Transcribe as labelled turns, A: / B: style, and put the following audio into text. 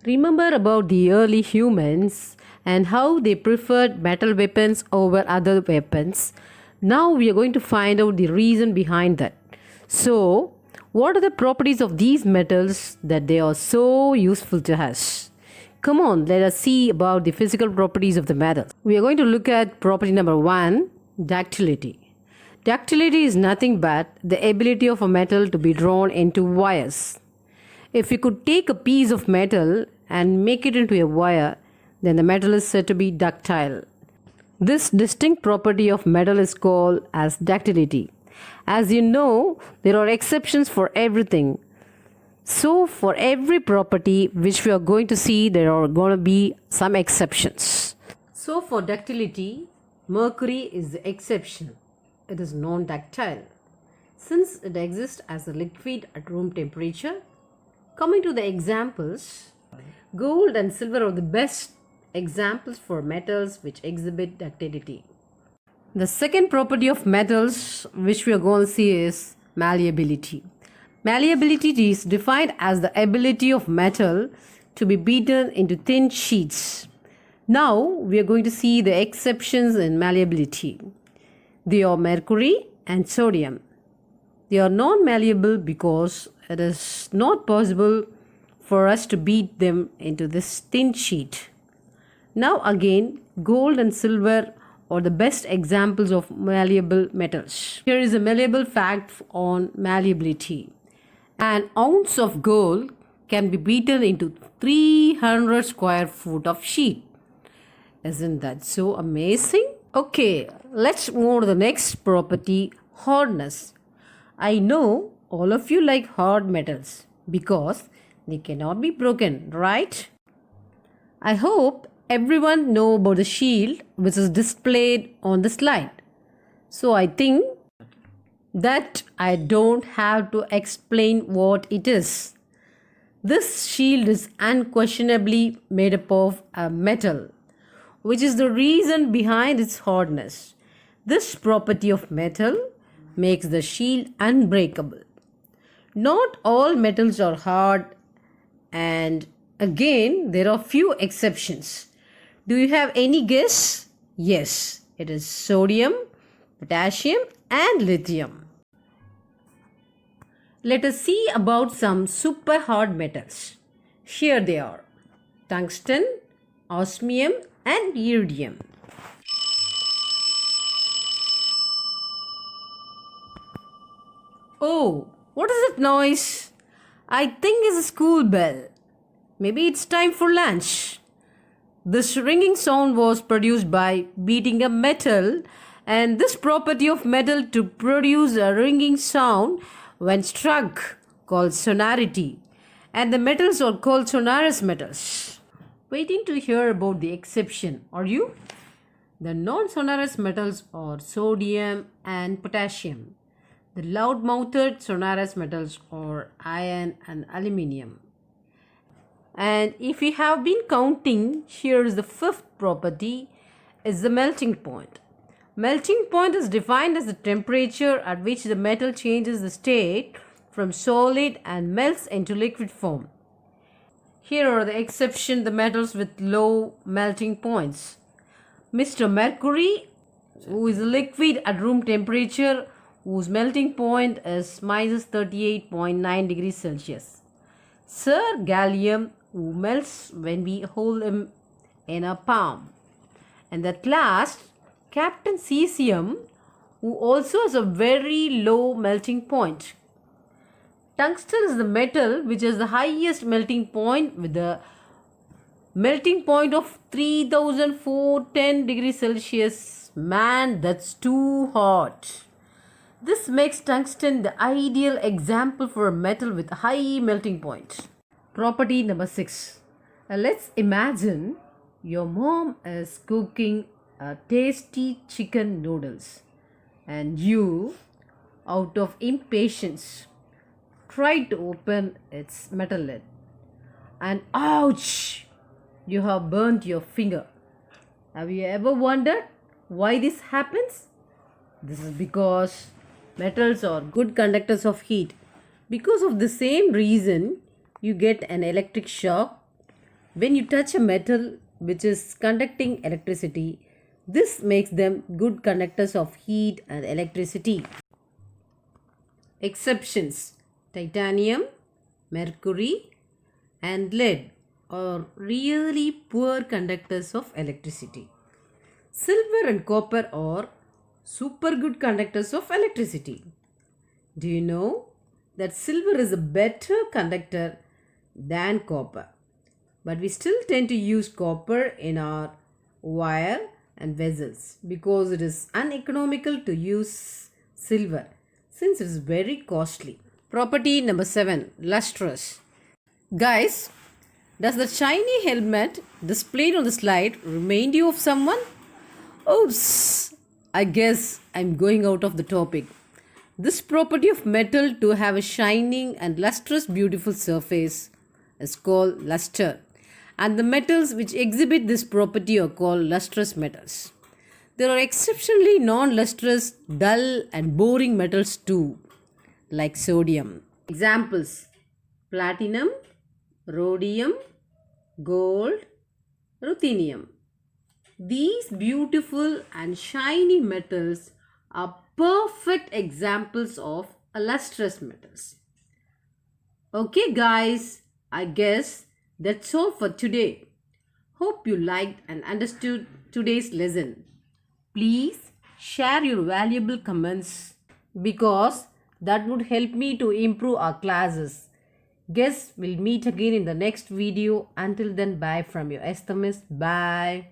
A: Remember about the early humans and how they preferred metal weapons over other weapons. Now we are going to find out the reason behind that. So, what are the properties of these metals that they are so useful to us? Come on, let us see about the physical properties of the metals. We are going to look at property number 1, ductility. Ductility is nothing but the ability of a metal to be drawn into wires. If you could take a piece of metal and make it into a wire, then the metal is said to be ductile. This distinct property of metal is called as ductility. As you know, there are exceptions for everything. So, for every property which we are going to see, there are going to be some exceptions. So, for ductility, mercury is the exception. It is non-ductile. Since it exists as a liquid at room temperature, coming to the examples, gold and silver are the best examples for metals which exhibit ductility. The second property of metals which we are going to see is malleability. Malleability is defined as the ability of metal to be beaten into thin sheets. Now we are going to see the exceptions in malleability. They are mercury and sodium. They are non-malleable because it is not possible for us to beat them into this thin sheet. Now again, gold and silver are the best examples of malleable metals. Here is a malleable fact on malleability. An ounce of gold can be beaten into 300 square foot of sheet. Isn't that so amazing? Okay, let's move to the next property, hardness. I know all of you like hard metals because they cannot be broken, right? I hope everyone know about the shield which is displayed on the slide. So I think that I don't have to explain what it is. This shield is unquestionably made up of a metal, which is the reason behind its hardness. This property of metal makes the shield unbreakable. Not all metals are hard, and again, there are few exceptions. Do you have any guess? Yes, it is sodium, potassium, and lithium. Let us see about some super hard metals. Here they are: tungsten, osmium, and iridium. Oh, what is that noise? I think it's a school bell. Maybe it's time for lunch. This ringing sound was produced by beating a metal, and this property of metal to produce a ringing sound when struck called sonority, and the metals are called sonorous metals. Waiting to hear about the exception, are you? The non-sonorous metals are sodium and potassium. The loud-mouthed sonorous metals are iron and aluminium. And if we have been counting, here is the fifth property, is the melting point. Melting point is defined as the temperature at which the metal changes the state from solid and melts into liquid form. Here are the exceptions, the metals with low melting points. Mr. Mercury, who is a liquid at room temperature, whose melting point is minus 38.9 degrees Celsius. Sir Gallium, who melts when we hold him in our palm. And at last, Captain Cesium, who also has a very low melting point. Tungsten is the metal which has the highest melting point with the melting point of 3410 degrees Celsius. Man, that's too hot. This makes tungsten the ideal example for a metal with a high melting point. Property number 6. Let's imagine your mom is cooking a tasty chicken noodles and you, out of impatience, try to open its metal lid. And ouch! You have burnt your finger. Have you ever wondered why this happens? This is because metals are good conductors of heat. Because of the same reason, you get an electric shock When you touch a metal which is conducting electricity, this makes them good conductors of heat and electricity. Exceptions: titanium, mercury, and lead are really poor conductors of electricity. Silver and copper are super good conductors of electricity. Do you know that silver is a better conductor than copper? But we still tend to use copper in our wire and vessels because it is uneconomical to use silver since it is very costly. Property number 7, lustrous. Guys, does the shiny helmet displayed on the slide remind you of someone? Oops, I guess I'm going out of the topic. This property of metal to have a shining and lustrous beautiful surface is called luster, and the metals which exhibit this property are called lustrous metals. There are exceptionally non-lustrous, dull and boring metals too, like sodium. Examples: platinum, rhodium, gold, ruthenium. These beautiful and shiny metals are perfect examples of lustrous metals. Okay, guys, I guess that's all for today. Hope you liked and understood today's lesson. Please share your valuable comments because that would help me to improve our classes. Guess we'll meet again in the next video. Until then, bye from your Estemis. Bye.